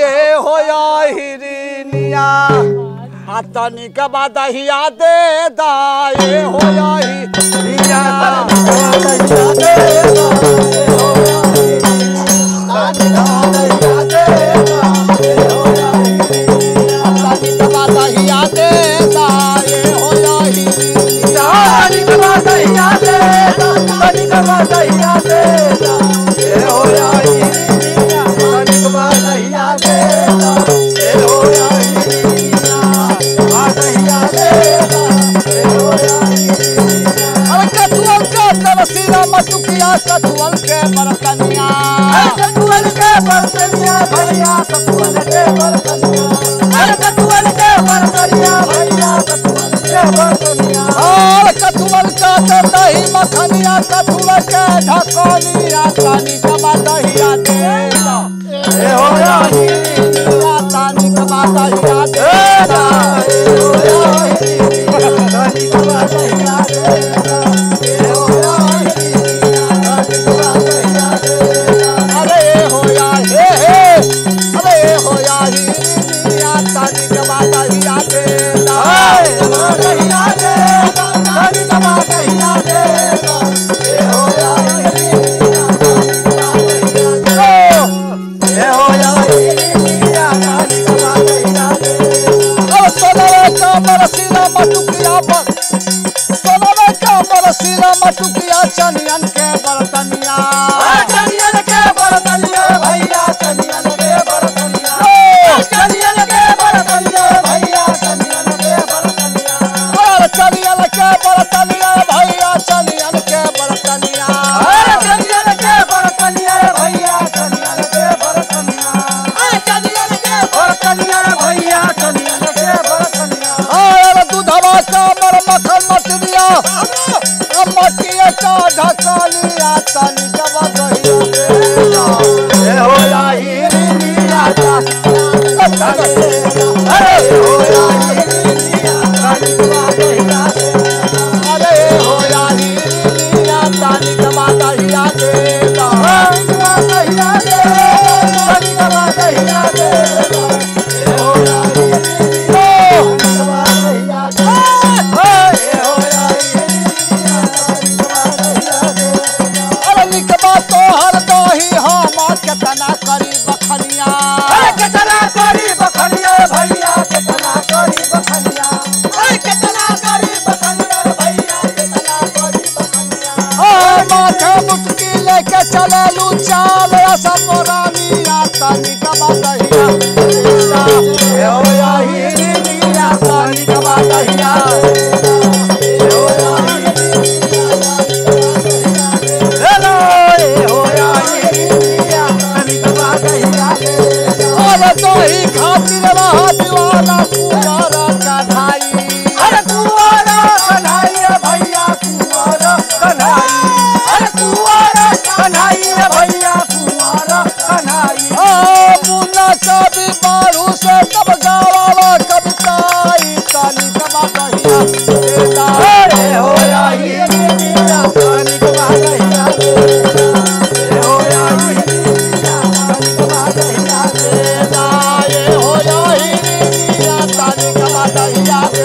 ये होया हिरनिया आतनी के बाद हिया दे दा ये होया हिरनिया कथुअल के बरतनिया कथुअल के बरतनिया भैया कथुअल के बरतनिया कथुअल के बरतनिया भैया कथुअल के बरतनिया और कथुअल का दही मखनिया कथुअल के ढकोलिया तानी कबा दहिया दे ए होया हिरनिया तानी कबा दहिया दे ए होया हिरनिया तानी कबा दहिया दे मटुकिया चनियन के बरतनिया चनियन के बरतनिया भैया चनियन के बरतनिया चनियन के बरतनिया भैया चनियन के बरतनिया और चनियन के बरतनिया भैया चनियन के बरतनिया चनियन के बरतनिया भैया चनियन के बरतनिया चनियन के बरतनिया भैया चनियन के बरतनिया और दूधवा का मर मखन मटनिया मटिया का ढकालिया तानी कबा दहिया दे ए होया हिरनिया अरे होया हिरनिया तानी कबा दहिया दे अरे होया हिरनिया तानी कबा दहिया दे कबा दहिया दे तानी कबा दहिया दे ए होया हिरनिया कबा दहिया दे कितना करी बखनिया कितना करी बखनिया भैया कितना करी बखनिया कितना करी बखनिया भैया कितना करी बखनिया माथे मुटकी लेके चले लू चाल समरानिया तानी कबा दहिया ए होया हिरनिया तानी कबा दहिया दही खातिर रहा दीवाना कुंवारा कन्हाई अरे कुंवारा कन्हाई भैया कुंवारा कन्हाई अरे कुंवारा कन्हाई भैया कुंवारा कन्हाई मुन्ना कभी बारू से तब गावा कविताई तानी कबा दहिया अरे होया हिरनिया तानी कबा दहिया ए होया हिरनिया तानी कबा दहिया दे